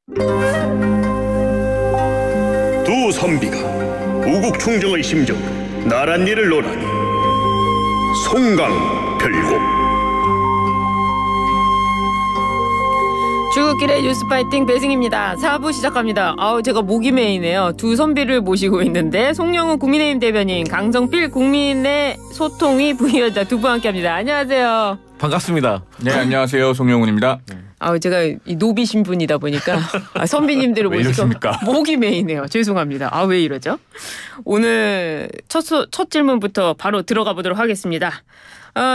두 선비가 우국 충정의 심정으로 나란 일을 논하니 송강별곡. 출근길의 뉴스파이팅 배승입니다. 4부 시작합니다. 제가 목이 메이네요. 두 선비를 모시고 있는데 송영훈 국민의힘 대변인, 강성필 국민의 소통위 부위원장 두 분 함께합니다. 안녕하세요. 반갑습니다. 네, 안녕하세요. 송영훈입니다. 제가 이 노비 신분이다 보니까 선비님들을 모시고 목이 메이네요. 죄송합니다. 왜 이러죠? 오늘 첫 질문부터 바로 들어가 보도록 하겠습니다.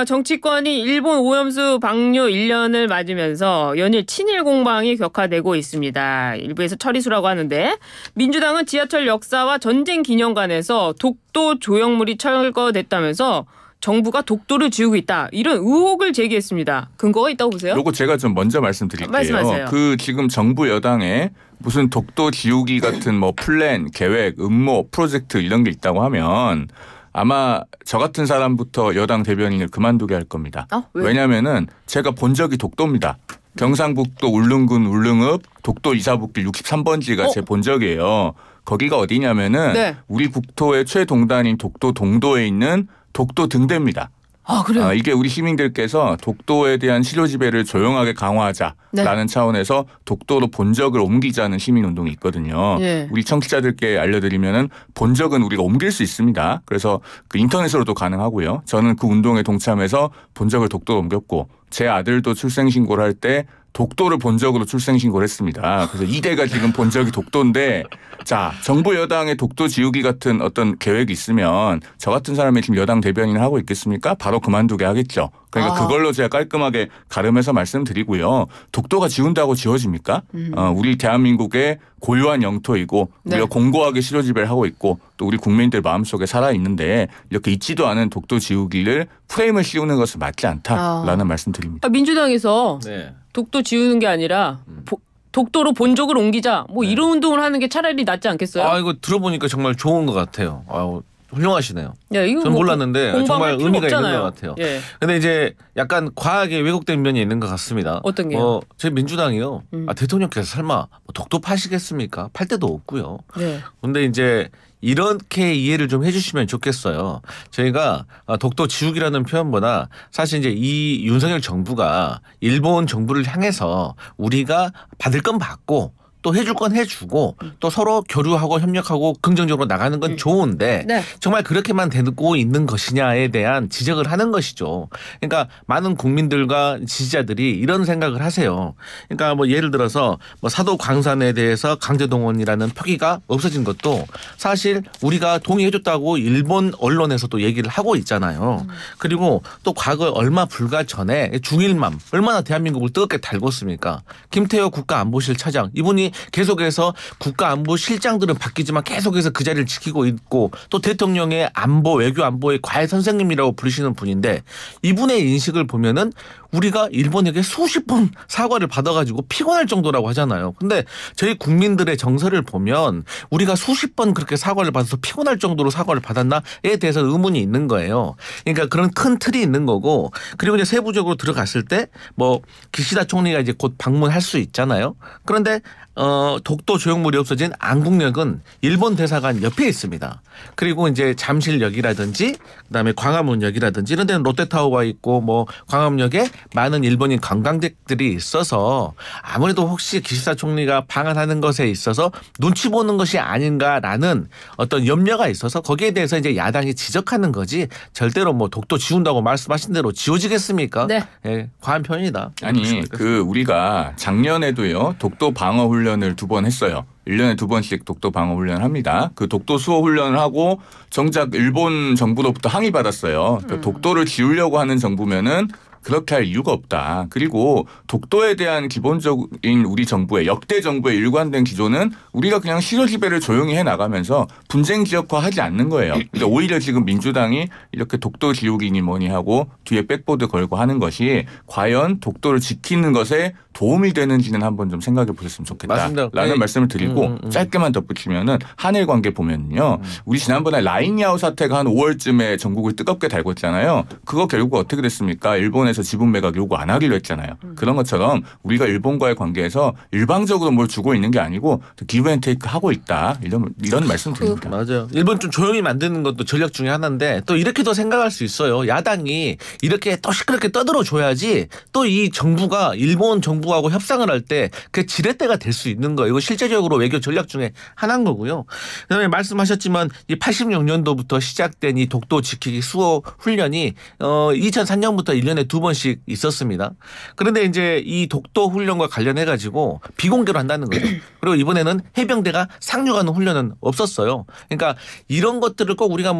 정치권이 일본 오염수 방류 1년을 맞으면서 연일 친일 공방이 격화되고 있습니다. 일부에서 처리수라고 하는데, 민주당은 지하철 역사와 전쟁 기념관에서 독도 조형물이 철거됐다면서 정부가 독도를 지우고 있다, 이런 의혹을 제기했습니다. 근거가 있다고 보세요? 요거 제가 좀 먼저 말씀드릴게요. 말씀하세요. 지금 정부 여당에 무슨 독도 지우기 같은 뭐 플랜, 계획, 음모, 프로젝트 이런 게 있다고 하면 아마 저 같은 사람부터 여당 대변인을 그만두게 할 겁니다. 왜냐면은 제가 본 적이 독도입니다. 경상북도 울릉군 울릉읍 독도 이사북길 63번지가 제 본적이에요. 거기가 어디냐면은 우리 국토의 최동단인 독도 동도에 있는 독도 등대입니다. 그래요? 이게 우리 시민들께서 독도에 대한 실효 지배를 조용하게 강화하자라는 차원에서 독도로 본적을 옮기자는 시민운동이 있거든요. 우리 청취자들께 알려드리면은 본적은 우리가 옮길 수 있습니다. 그래서 그 인터넷으로도 가능하고요. 저는 그 운동에 동참해서 본적을 독도로 옮겼고, 제 아들도 출생신고를 할 때 독도를 본적으로 출생신고를 했습니다. 그래서 2대가 지금 본적이 독도인데, 자, 정부 여당의 독도 지우기 같은 어떤 계획이 있으면 저 같은 사람이 지금 여당 대변인을 하고 있겠습니까? 바로 그만두게 하겠죠. 그러니까 그걸로 제가 깔끔하게 가름해서 말씀드리고요. 독도가 지운다고 지워집니까? 우리 대한민국의 고유한 영토이고 우리가 공고하게 실효 지배를 하고 있고 또 우리 국민들 마음속에 살아있는데 이렇게 있지도 않은 독도 지우기를 프레임을 씌우는 것은 맞지 않다라는 말씀드립니다. 민주당에서 독도 지우는 게 아니라 독도로 본적을 옮기자, 이런 운동을 하는 게 차라리 낫지 않겠어요? 이거 들어보니까 정말 좋은 것 같아요. 훌륭하시네요. 이거 전 몰랐는데 정말 의미가 없잖아요. 있는 것 같아요. 근데 이제 약간 과하게 왜곡된 면이 있는 것 같습니다. 어떤 게요? 제 민주당이요. 대통령께서 설마 독도 파시겠습니까? 팔 데도 없고요. 근데 이제 이렇게 이해를 좀 해주시면 좋겠어요. 저희가 독도 지우기라는 표현보다 사실 이제 이 윤석열 정부가 일본 정부를 향해서 우리가 받을 건 받고 또 해줄 건 해주고 또 서로 교류하고 협력하고 긍정적으로 나가는 건 좋은데 정말 그렇게만 되고 있는 것이냐에 대한 지적을 하는 것이죠. 그러니까 많은 국민들과 지지자들이 이런 생각을 하세요. 그러니까 뭐 예를 들어서 뭐 사도 광산에 대해서 강제동원이라는 표기가 없어진 것도 사실 우리가 동의해줬다고 일본 언론에서도 얘기를 하고 있잖아요. 그리고 또 과거 얼마 불과 전에 중일맘 얼마나 대한민국을 뜨겁게 달궜습니까? 김태호 국가안보실 차장, 이분이 계속해서 국가안보실장들은 바뀌지만 계속해서 그 자리를 지키고 있고 또 대통령의 안보 외교 안보의 과외 선생님이라고 부르시는 분인데, 이분의 인식을 보면은 우리가 일본에게 수십 번 사과를 받아가지고 피곤할 정도라고 하잖아요. 근데 저희 국민들의 정서를 보면 우리가 수십 번 그렇게 사과를 받아서 피곤할 정도로 사과를 받았나에 대해서 의문이 있는 거예요. 그러니까 그런 큰 틀이 있는 거고, 그리고 이제 세부적으로 들어갔을 때 뭐 기시다 총리가 이제 곧 방문할 수 있잖아요. 그런데 독도 조형물이 없어진 안국역은 일본 대사관 옆에 있습니다. 그리고 이제 잠실역이라든지 그다음에 광화문역이라든지 이런 데는 롯데타워가 있고 뭐 광화문역에 많은 일본인 관광객들이 있어서 아무래도 혹시 기시다 총리가 방한하는 것에 있어서 눈치 보는 것이 아닌가라는 어떤 염려가 있어서 거기에 대해서 이제 야당이 지적하는 거지, 절대로 뭐 독도 지운다고 말씀하신 대로 지워지겠습니까? 과한 표현이다. 아니 우리가 작년에도요 독도 방어 훈련을 2번 했어요. 1년에 2번씩 독도 방어 훈련을 합니다. 그 독도 수호 훈련을 하고 정작 일본 정부로부터 항의받았어요. 그러니까 독도를 지우려고 하는 정부면은 그렇게 할 이유가 없다. 그리고 독도에 대한 기본적인 우리 정부의 역대 정부의 일관된 기조는 우리가 그냥 실효 지배를 조용히 해나가면서 분쟁 지역화하지 않는 거예요. 근데 오히려 지금 민주당이 이렇게 독도 지우기니 뭐니 하고 뒤에 백보드 걸고 하는 것이 과연 독도를 지키는 것에 도움이 되는지는 한번 좀 생각해 보셨으면 좋겠다라는 말씀을 드리고 짧게만 덧붙이면은 한일 관계 보면요. 우리 지난번에 라인야오 사태가 한 5월쯤에 전국을 뜨겁게 달궜잖아요. 그거 결국 어떻게 됐습니까? 일본에서 지분 매각 요구 안 하기로 했잖아요. 그런 것처럼 우리가 일본과의 관계에서 일방적으로 뭘 주고 있는 게 아니고 기브 앤 테이크 하고 있다. 이런 말씀 드립니다. 맞아요. 일본 좀 조용히 만드는 것도 전략 중에 하나인데 또 이렇게도 생각할 수 있어요. 야당이 이렇게 또 시끄럽게 떠들어 줘야지 또 이 정부가 일본 정부하고 협상을 할 때 그 지렛대가 될 수 있는 거예요. 이거 실제적으로 외교 전략 중에 하나인 거고요. 그다음에 말씀하셨지만 이 86년도부터 시작된 이 독도 지키기 수호 훈련이 2003년부터 1년에 2번씩 있었습니다. 그런데 이제 이 독도 훈련과 관련해 가지고 비공개로 한다는 거죠. 그리고 이번에는 해병대가 상륙하는 훈련은 없었어요. 그러니까 이런 것들을 꼭 우리가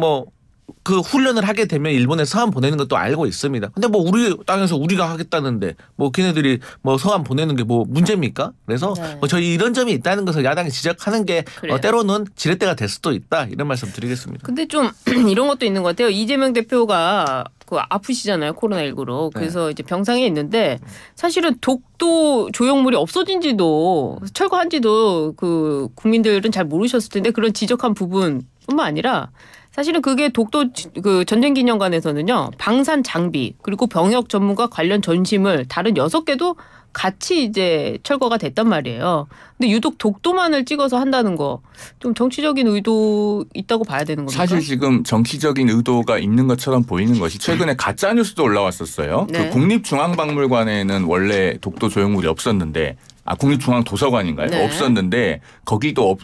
그 훈련을 하게 되면 일본에 서한 보내는 것도 알고 있습니다. 근데 우리 땅에서 우리가 하겠다는데 걔네들이 서한 보내는 게 문제입니까? 그래서 저희 이런 점이 있다는 것을 야당이 지적하는 게 때로는 지렛대가 될 수도 있다. 이런 말씀 드리겠습니다. 근데 좀 이런 것도 있는 것 같아요. 이재명 대표가 아프시잖아요. 코로나19로. 그래서 이제 병상에 있는데 사실은 독도 조형물이 없어진 지도 철거한 지도 그 국민들은 잘 모르셨을 텐데 그런 지적한 부분뿐만 아니라 사실은 그게 독도 그 전쟁기념관에서는요. 방산 장비 그리고 병역 전문가 관련 전심을 다른 6개도 같이 이제 철거가 됐단 말이에요. 근데 유독 독도만을 찍어서 한다는 거 좀 정치적인 의도 있다고 봐야 되는 겁니까? 사실 지금 정치적인 의도가 있는 것처럼 보이는 것이 최근에 가짜 뉴스도 올라왔었어요. 네. 그 국립중앙박물관에는 원래 독도 조형물이 없었는데 국립중앙도서관인가요? 네. 없었는데 거기도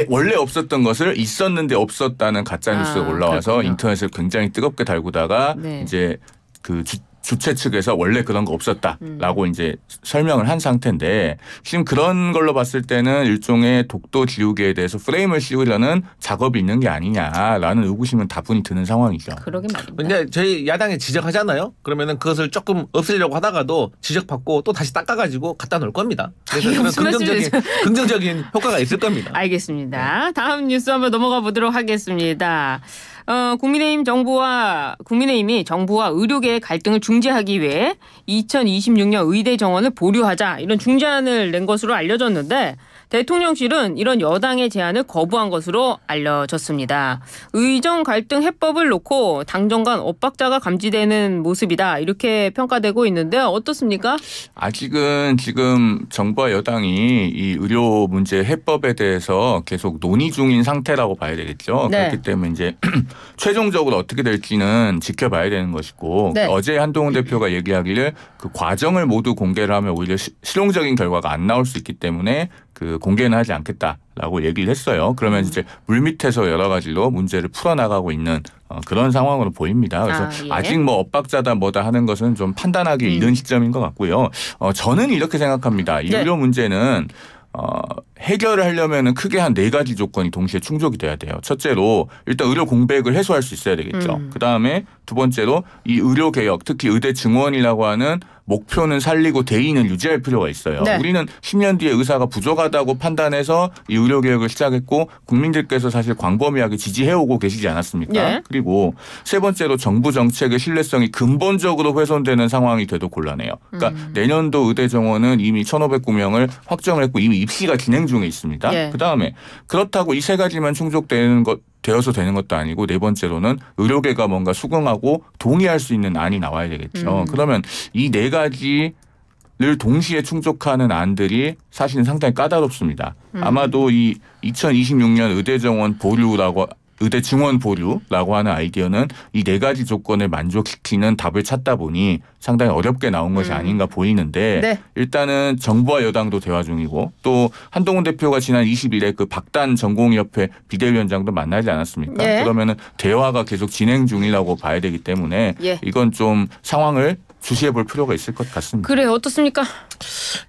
원래 없었던 것을 있었는데 없었다는 가짜 뉴스가 올라와서 그렇군요. 인터넷을 굉장히 뜨겁게 달구다가 이제 그 주최 측에서 원래 그런 거 없었다라고 이제 설명을 한 상태인데 지금 그런 걸로 봤을 때는 일종의 독도 지우개에 대해서 프레임을 씌우려는 작업이 있는 게 아니냐라는 의구심은 다분히 드는 상황이죠. 그러긴 말입니다. 근데 저희 야당이 지적하잖아요. 그러면은 그것을 조금 없애려고 하다가도 지적받고 또 다시 닦아가지고 갖다 놓을 겁니다. 그래서 그런 긍정적인 효과가 있을 겁니다. 알겠습니다. 다음 뉴스 한번 넘어가 보도록 하겠습니다. 국민의힘이 정부와 의료계의 갈등을 중재하기 위해 2026년 의대 정원을 보류하자 이런 중재안을 낸 것으로 알려졌는데 대통령실은 이런 여당의 제안을 거부한 것으로 알려졌습니다. 의정 갈등 해법을 놓고 당정 간 엇박자가 감지되는 모습이다 이렇게 평가되고 있는데 어떻습니까? 아직은 지금 정부와 여당이 이 의료 문제 해법에 대해서 계속 논의 중인 상태라고 봐야 되겠죠. 네. 그렇기 때문에 이제 최종적으로 어떻게 될지는 지켜봐야 되는 것이고 어제 한동훈 대표가 얘기하기를 그 과정을 모두 공개를 하면 오히려 실용적인 결과가 안 나올 수 있기 때문에 그 공개는 하지 않겠다라고 얘기를 했어요. 그러면 이제 물밑에서 여러 가지로 문제를 풀어나가고 있는 그런 상황으로 보입니다. 그래서 아직 엇박자다 뭐다 하는 것은 좀 판단하기 이른 시점인 것 같고요. 저는 이렇게 생각합니다. 이 의료 문제는 해결을 하려면 크게 한 4가지 조건이 동시에 충족이 돼야 돼요. 첫째로 일단 의료 공백을 해소할 수 있어야 되겠죠. 그다음에 두 번째로 이 의료 개혁 특히 의대 증원이라고 하는 목표는 살리고 대의는 유지할 필요가 있어요. 네. 우리는 10년 뒤에 의사가 부족하다고 판단해서 이 의료 개혁을 시작했고 국민들께서 사실 광범위하게 지지해오고 계시지 않았습니까? 네. 그리고 세 번째로 정부 정책의 신뢰성이 근본적으로 훼손되는 상황이 돼도 곤란해요. 그러니까 내년도 의대 정원은 이미 1,509명을 확정을 했고 이미 입시가 진행 중에 있습니다. 네. 그다음에 그렇다고 이 3가지만 되어서 되는 것도 아니고 네 번째로는 의료계가 뭔가 수긍하고 동의할 수 있는 안이 나와야 되겠죠. 그러면 이 4가지를 동시에 충족하는 안들이 사실은 상당히 까다롭습니다. 아마도 이 2026년 의대 증원 보류라고 하는 아이디어는 이 4가지 조건을 만족시키는 답을 찾다 보니 상당히 어렵게 나온 것이 아닌가 보이는데 일단은 정부와 여당도 대화 중이고 또 한동훈 대표가 지난 20일에 그 박단 전공의협회 비대위원장도 만나지 않았습니까? 그러면은 대화가 계속 진행 중이라고 봐야 되기 때문에 이건 좀 상황을 주시해 볼 필요가 있을 것 같습니다. 그래요. 어떻습니까?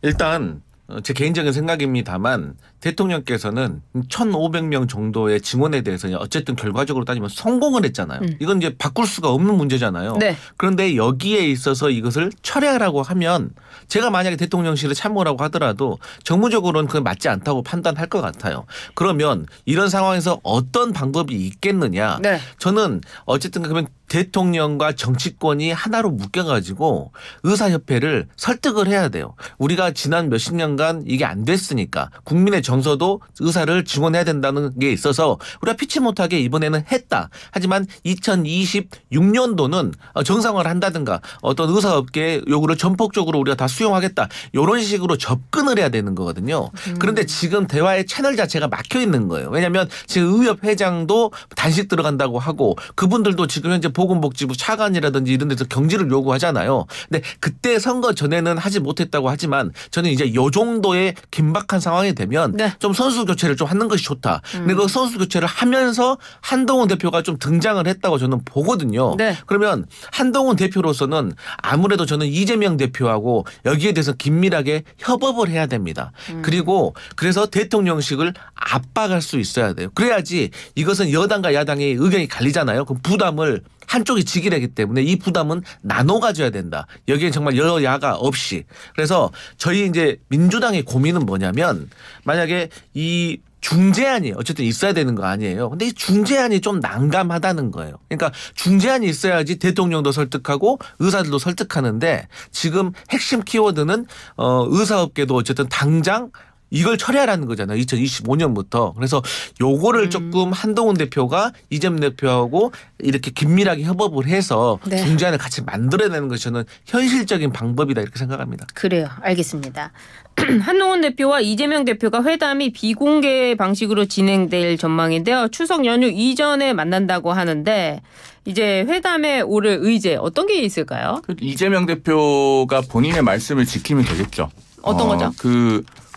일단 제 개인적인 생각입니다만 대통령께서는 1,500명 정도의 증원에 대해서 어쨌든 결과적으로 따지면 성공을 했잖아요. 이건 이제 바꿀 수가 없는 문제잖아요. 그런데 여기에 있어서 이것을 철회하라고 하면 제가 만약에 대통령실에 참모라고 하더라도 정무적으로는 그건 맞지 않다고 판단할 것 같아요. 그러면 이런 상황에서 어떤 방법이 있겠느냐. 저는 어쨌든 그러면 대통령과 정치권이 하나로 묶여가지고 의사협회를 설득을 해야 돼요. 우리가 지난 몇십 년간 이게 안 됐으니까 국민의 정서도 의사를 증언해야 된다는 게 있어서 우리가 피치 못하게 이번에는 했다. 하지만 2026년도는 정상화를 한다든가 어떤 의사업계의 요구를 전폭적으로 우리가 다 수용하겠다. 이런 식으로 접근을 해야 되는 거거든요. 그런데 지금 대화의 채널 자체가 막혀 있는 거예요. 왜냐하면 지금 의협 회장도 단식 들어간다고 하고 그분들도 지금 현재 보건복지부 차관이라든지 이런 데서 경질을 요구하잖아요. 근데 그때 선거 전에는 하지 못했다고 하지만 저는 이제 요 정도의 긴박한 상황이 되면 네. 좀 선수 교체를 좀 하는 것이 좋다. 근데 그 선수 교체를 하면서 한동훈 대표가 좀 등장을 했다고 저는 보거든요. 네. 그러면 한동훈 대표로서는 아무래도 저는 이재명 대표하고 여기에 대해서 긴밀하게 협업을 해야 됩니다. 그리고 그래서 대통령식을 압박할 수 있어야 돼요. 그래야지 이것은 여당과 야당의 의견이 갈리잖아요. 그 부담을 한쪽이 지게 되기 때문에 이 부담은 나눠 가져야 된다. 여기에 정말 여야가 없이. 그래서 저희 이제 민주당의 고민은 뭐냐면 만약에 이 중재안이 어쨌든 있어야 되는 거 아니에요. 근데 이 중재안이 좀 난감하다는 거예요. 그러니까 중재안이 있어야지 대통령도 설득하고 의사들도 설득하는데 지금 핵심 키워드는 의사업계도 어쨌든 당장 이걸 처리하라는 거잖아요. 2025년부터. 그래서 요거를 조금 한동훈 대표가 이재명 대표하고 이렇게 긴밀하게 협업을 해서 네. 중재안을 같이 만들어내는 것이 저는 현실적인 방법이다 이렇게 생각합니다. 그래요. 알겠습니다. 한동훈 대표와 이재명 대표가 회담이 비공개 방식으로 진행될 전망인데요. 추석 연휴 이전에 만난다고 하는데 이제 회담에 오를 의제 어떤 게 있을까요? 이재명 대표가 본인의 말씀을 지키면 되겠죠. 어떤 거죠?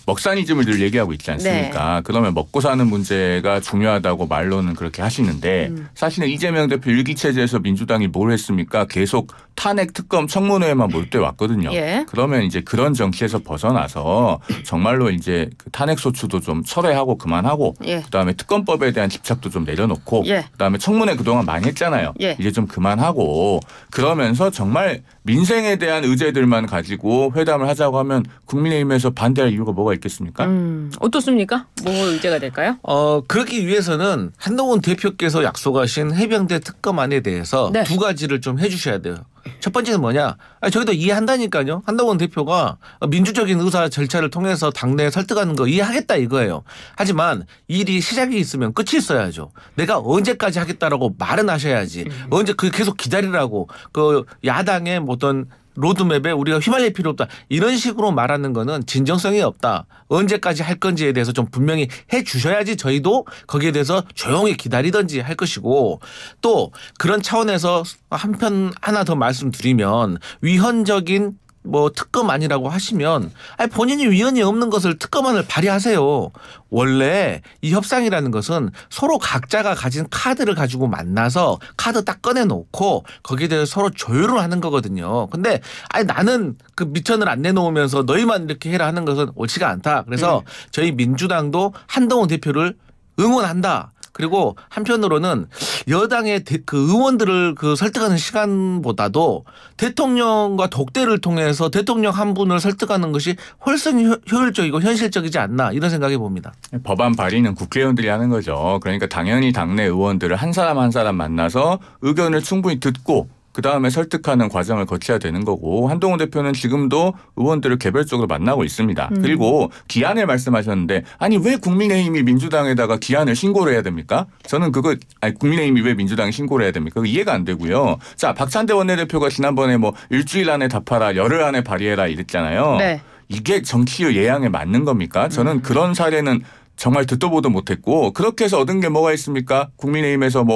먹사니즘을 늘 얘기하고 있지 않습니까? 네. 그러면 먹고 사는 문제가 중요하다고 말로는 그렇게 하시는데 사실은 이재명 대표 일기 체제에서 민주당이 뭘 했습니까? 계속 탄핵 특검 청문회에만 몰두해 왔거든요. 예. 그러면 이제 그런 정치에서 벗어나서 정말로 이제 그 탄핵 소추도 좀 철회하고 그만하고 예. 그다음에 특검법에 대한 집착도 좀 내려놓고 예. 그다음에 청문회 그동안 많이 했잖아요. 예. 이제 좀 그만하고 그러면서 정말 민생에 대한 의제들만 가지고 회담을 하자고 하면 국민의힘에서 반대할 이유가 뭐가 있겠습니까? 어떻습니까? 뭐 의제가 될까요? 그러기 위해서는 한동훈 대표께서 약속하신 해병대 특검안에 대해서 네. 두 가지를 좀 해 주셔야 돼요. 첫 번째는 뭐냐? 저희도 이해한다니까요. 한동훈 대표가 민주적인 의사 절차를 통해서 당내에 설득하는 거 이해하겠다 이거예요. 하지만 일이 시작이 있으면 끝이 있어야죠. 내가 언제까지 하겠다라고 말은 하셔야지. 언제 계속 기다리라고 그 야당의 어떤 로드맵에 우리가 휘말릴 필요 없다. 이런 식으로 말하는 거는 진정성이 없다. 언제까지 할 건지에 대해서 좀 분명히 해 주셔야지 저희도 거기에 대해서 조용히 기다리든지 할 것이고 또 그런 차원에서 한편 하나 더 말씀드리면 위헌적인 특검안이라고 하시면 본인이 위헌이 없는 것을 특검안을 발의하세요. 원래 이 협상이라는 것은 서로 각자가 가진 카드를 가지고 만나서 카드 딱 꺼내놓고 거기에 대해서 서로 조율을 하는 거거든요. 근데 나는 그 미천을 안 내놓으면서 너희만 이렇게 해라 하는 것은 옳지가 않다. 그래서 저희 민주당도 한동훈 대표를 응원한다. 그리고 한편으로는 여당의 그 의원들을 설득하는 시간보다도 대통령과 독대를 통해서 대통령 한 분을 설득하는 것이 훨씬 효율적이고 현실적이지 않나 이런 생각해 봅니다. 법안 발의는 국회의원들이 하는 거죠. 그러니까 당연히 당내 의원들을 한 사람 한 사람 만나서 의견을 충분히 듣고 그다음에 설득하는 과정을 거쳐야 되는 거고 한동훈 대표는 지금도 의원들을 개별적으로 만나고 있습니다. 그리고 기한을 말씀하셨는데 아니 왜 국민의힘이 민주당에다가 기한을 신고를 해야 됩니까? 저는 국민의힘이 왜 민주당에 신고를 해야 됩니까? 이해가 안 되고요. 자, 박찬대 원내대표가 지난번에 일주일 안에 답하라 열흘 안에 발의해라 이랬잖아요. 네. 이게 정치의 예양에 맞는 겁니까? 저는 그런 사례는 정말 듣도 보도 못했고 그렇게 해서 얻은 게 뭐가 있습니까? 국민의힘에서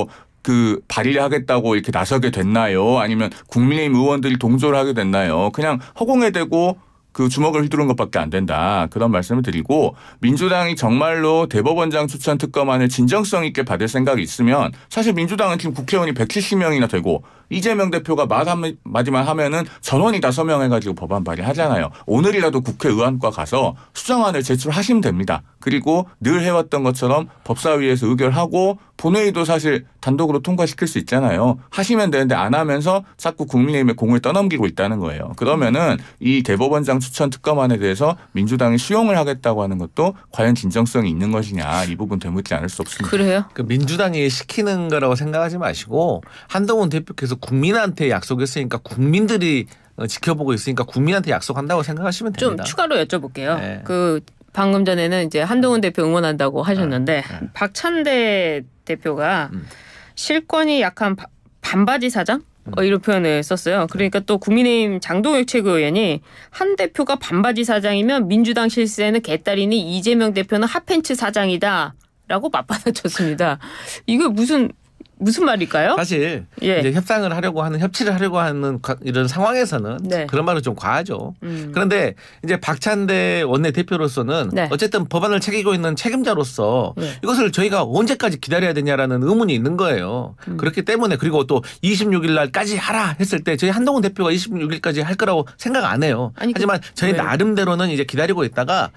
발의를 하겠다고 이렇게 나서게 됐나요? 아니면 국민의힘 의원들이 동조를 하게 됐나요? 그냥 허공에 대고 그 주먹을 휘두른 것밖에 안 된다. 그런 말씀을 드리고 민주당이 정말로 대법원장 추천 특검안을 진정성 있게 받을 생각이 있으면 사실 민주당은 지금 국회의원이 170명이나 되고 이재명 대표가 말 한마디만 하면은 전원이 다 서명해가지고 법안 발의하잖아요. 오늘이라도 국회의원과 가서 수정안을 제출하시면 됩니다. 그리고 늘 해왔던 것처럼 법사위에서 의결하고 본회의도 사실 단독으로 통과시킬 수 있잖아요. 하시면 되는데 안 하면서 자꾸 국민의힘에 공을 떠넘기고 있다는 거예요. 그러면은 이 대법원장 추천 특검안에 대해서 민주당이 수용을 하겠다고 하는 것도 과연 진정성이 있는 것이냐, 이 부분 되묻지 않을 수 없습니다. 그래요? 그 민주당이 시키는 거라고 생각하지 마시고 한동훈 대표께서 국민한테 약속했으니까 국민들이 지켜보고 있으니까 국민한테 약속한다고 생각하시면 됩니다. 좀 추가로 여쭤볼게요. 네. 그 방금 전에는 이제 한동훈 대표 응원한다고 하셨는데 박찬대 대표가 실권이 약한 반바지 사장? 이런 표현을 썼어요. 그러니까 또 국민의힘 장동혁 최고위원이 한 대표가 반바지 사장이면 민주당 실세는 개딸이니 이재명 대표는 핫팬츠 사장이다 라고 맞받아쳤습니다. 이거 무슨 말일까요? 사실 이제 협상을 하려고 하는, 협치를 하려고 하는 이런 상황에서는 그런 말은 좀 과하죠. 그런데 이제 박찬대 원내대표로서는 어쨌든 법안을 책임지고 있는 책임자로서 이것을 저희가 언제까지 기다려야 되냐라는 의문이 있는 거예요. 그렇기 때문에, 그리고 또 26일 날까지 하라 했을 때 저희 한동훈 대표가 26일까지 할 거라고 생각 안 해요. 하지만 저희 나름대로는 이제 기다리고 있다가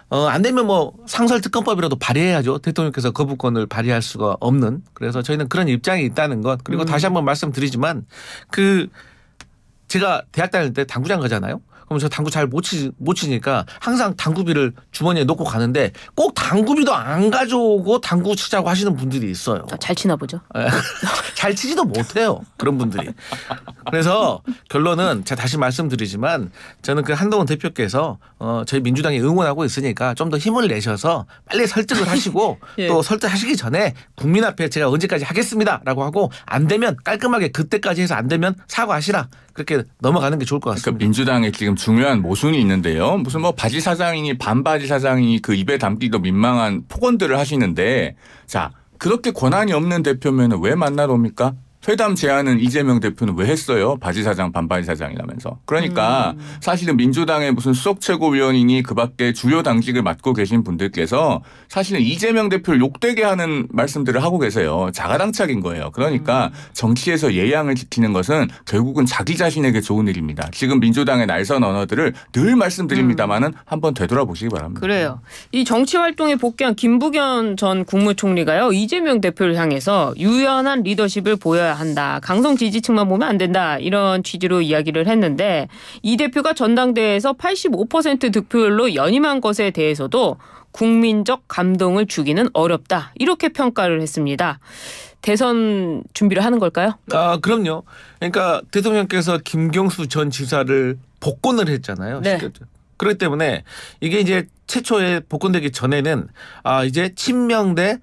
안 되면 뭐 상설특검법이라도 발의해야죠. 대통령께서 거부권을 발휘할 수가 없는. 그래서 저희는 그런 입장이 있다는 것. 그리고 다시 한번 말씀드리지만 제가 대학 다닐 때 당구장 가잖아요. 그럼 저 당구 잘 못 치니까 항상 당구비를 주머니에 넣고 가는데 꼭 당구비도 안 가져오고 당구 치자고 하시는 분들이 있어요. 잘 치나 보죠. 잘 치지도 못해요. 그런 분들이. 그래서 결론은 제가 다시 말씀드리지만 저는 그 한동훈 대표께서 저희 민주당이 응원하고 있으니까 좀 더 힘을 내셔서 빨리 설득을 하시고 또 설득하시기 전에 국민 앞에 제가 언제까지 하겠습니다라고 하고 안 되면 깔끔하게 그때까지 해서 안 되면 사과하시라. 그렇게 넘어가는 게 좋을 것 같습니다. 그러니까 민주당에 지금 중요한 모순이 있는데요. 무슨 뭐 바지 사장이니 반바지 사장이니 그 입에 담기도 민망한 폭언들을 하시는데, 자, 그렇게 권한이 없는 대표면 왜 만나러 옵니까? 회담 제안은 이재명 대표는 왜 했어요? 바지 사장, 반바지 사장이라면서. 그러니까 사실은 민주당의 무슨 수석 최고위원이니 그 밖에 주요 당직을 맡고 계신 분들께서 사실은 이재명 대표를 욕되게 하는 말씀들을 하고 계세요. 자가당착인 거예요. 그러니까 정치에서 예양을 지키는 것은 결국은 자기 자신에게 좋은 일입니다. 지금 민주당의 날선 언어들을 늘 말씀드립니다마는 한번 되돌아보시기 바랍니다. 그래요. 이 정치 활동에 복귀한 김부겸 전 국무총리가요, 이재명 대표를 향해서 유연한 리더십을 보여야 한다. 강성 지지층만 보면 안 된다. 이런 취지로 이야기를 했는데, 이 대표가 전당대회에서 85% 득표율로 연임한 것에 대해서도 국민적 감동을 주기는 어렵다. 이렇게 평가를 했습니다. 대선 준비를 하는 걸까요? 그럼요. 그러니까 대통령께서 김경수 전 지사를 복권을 했잖아요. 네. 그렇기 때문에 이게 이제 최초에 복권되기 전에는 이제 친명 대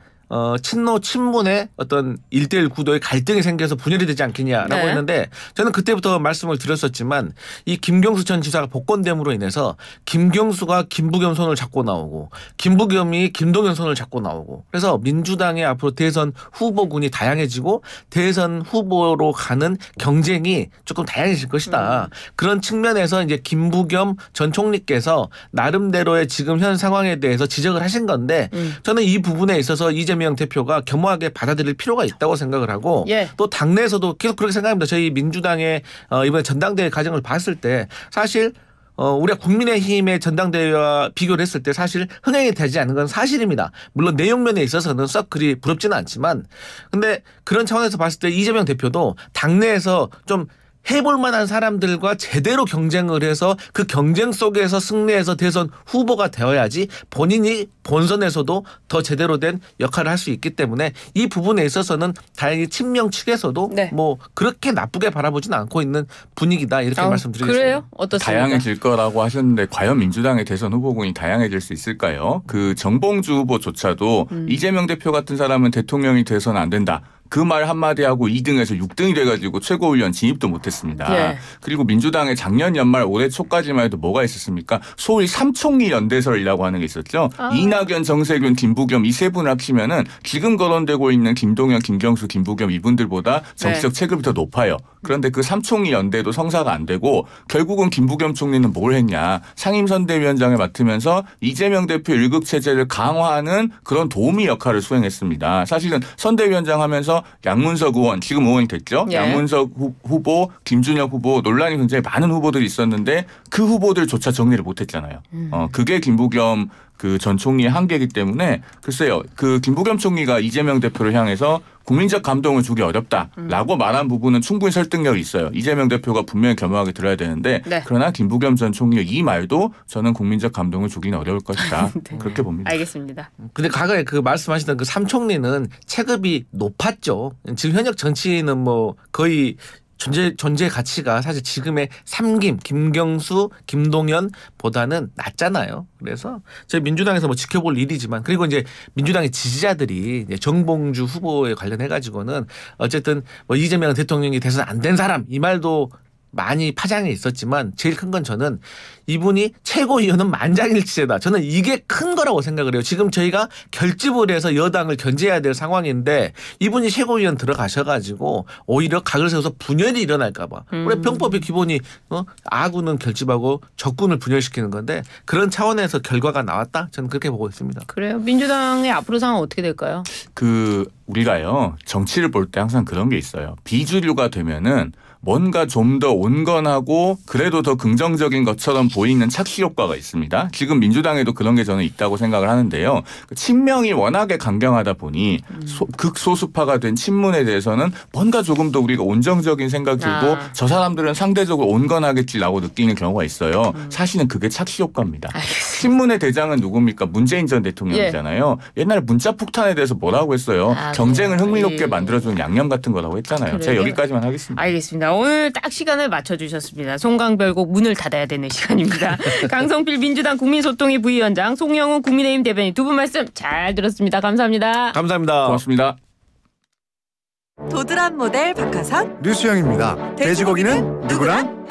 친노 친문의 어떤 1대1 구도의 갈등이 생겨서 분열이 되지 않겠냐라고 했는데, 저는 그때부터 말씀을 드렸었지만 이 김경수 전 지사가 복권됨으로 인해서 김경수가 김부겸 손을 잡고 나오고 김부겸이 김동연 손을 잡고 나오고, 그래서 민주당의 앞으로 대선 후보군이 다양해지고 대선 후보로 가는 경쟁이 조금 다양해질 것이다. 그런 측면에서 이제 김부겸 전 총리께서 나름대로의 지금 현 상황에 대해서 지적을 하신 건데, 저는 이 부분에 있어서 이재명 대표가 겸허하게 받아들일 필요가 있다고 생각을 하고, 또 당내에서도 계속 그렇게 생각합니다. 저희 민주당의 이번에 전당대회 과정을 봤을 때 사실 우리가 국민의힘의 전당대회와 비교를 했을 때 사실 흥행이 되지 않는 건 사실입니다. 물론 내용면에 있어서는 썩 그리 부럽지는 않지만, 근데 그런 차원에서 봤을 때 이재명 대표도 당내에서 좀 해볼 만한 사람들과 제대로 경쟁을 해서 그 경쟁 속에서 승리해서 대선 후보가 되어야지 본인이 본선에서도 더 제대로 된 역할을 할 수 있기 때문에 이 부분에 있어서는 다행히 친명 측에서도 뭐 그렇게 나쁘게 바라보지는 않고 있는 분위기다, 이렇게 말씀드리겠습니다. 그래요? 어떻습니까? 다양해질 거라고 하셨는데 과연 민주당의 대선 후보군이 다양해질 수 있을까요? 그 정봉주 후보조차도 이재명 대표 같은 사람은 대통령이 돼서는 안 된다. 그 말 한마디 하고 2등에서 6등이 돼가지고 최고위원 진입도 못했습니다. 그리고 민주당의 작년 연말 올해 초까지만 해도 뭐가 있었습니까? 소위 삼총리 연대설이라고 하는 게 있었죠. 이낙연, 정세균, 김부겸 이 세 분을 합치면은 지금 거론되고 있는 김동연, 김경수, 김부겸 이분들보다 정치적 체급이 더 높아요. 그런데 그 삼총리 연대도 성사가 안 되고 결국은 김부겸 총리는 뭘 했냐. 상임선대위원장을 맡으면서 이재명 대표 일극 체제를 강화하는 그런 도우미 역할을 수행했습니다. 사실은 선대위원장 하면서 양문석 의원, 지금 의원이 됐죠. 예. 양문석 후보, 김준혁 후보 논란이 굉장히 많은 후보들이 있었는데 그 후보들조차 정리를 못했잖아요. 그게 김부겸 그 전 총리의 한계이기 때문에 글쎄요. 그 김부겸 총리가 이재명 대표를 향해서 국민적 감동을 주기 어렵다라고 말한 부분은 충분히 설득력이 있어요. 이재명 대표가 분명히 겸허하게 들어야 되는데 네. 그러나 김부겸 전 총리의 이 말도 저는 국민적 감동을 주기는 어려울 것이다. 네. 그렇게 봅니다. 알겠습니다. 근데 과거에 그 말씀하시던 그 3총리는 체급이 높았죠. 지금 현역 정치인은 뭐 거의 존재 가치가 사실 지금의 삼김, 김경수, 김동연보다는 낮잖아요. 그래서 저희 민주당에서 뭐 지켜볼 일이지만 그리고 이제 민주당의 지지자들이 이제 정봉주 후보에 관련해 가지고는 어쨌든 뭐 이재명 대통령이 돼서는 안 된 사람 이 말도 많이 파장이 있었지만 제일 큰 건 저는 이분이 최고위원은 만장일치제다. 저는 이게 큰 거라고 생각을 해요. 지금 저희가 결집을 해서 여당을 견제해야 될 상황인데 이분이 최고위원 들어가셔가지고 오히려 각을 세워서 분열이 일어날까 봐. 원래 병법의 기본이 아군은 결집하고 적군을 분열시키는 건데 그런 차원에서 결과가 나왔다. 저는 그렇게 보고 있습니다. 그래요. 민주당의 앞으로 상황 어떻게 될까요? 우리가요. 정치를 볼 때 항상 그런 게 있어요. 비주류가 되면은 뭔가 좀 더 온건하고 그래도 더 긍정적인 것처럼 보이는 착시 효과가 있습니다. 지금 민주당에도 그런 게 저는 있다고 생각을 하는데요. 친명이 워낙에 강경하다 보니 극소수파가 된 친문에 대해서는 뭔가 조금 더 우리가 온정적인 생각 들고 저 사람들은 상대적으로 온건하겠지라고 느끼는 경우가 있어요. 사실은 그게 착시 효과입니다. 친문의 대장은 누굽니까? 문재인 전 대통령이잖아요. 예. 옛날에 문자 폭탄에 대해서 뭐라고 했어요? 경쟁을 흥미롭게 만들어주는 양념 같은 거라고 했잖아요. 그래. 제가 여기까지만 하겠습니다. 알겠습니다. 오늘 딱 시간을 맞춰주셨습니다. 송강별곡 문을 닫아야 되는 시간입니다. 강성필 민주당 국민소통위 부위원장, 송영훈 국민의힘 대변인 두 분 말씀 잘 들었습니다. 감사합니다. 감사합니다. 고맙습니다. 도드람 모델 박하선 류수영입니다. 돼지고기는 누구랑?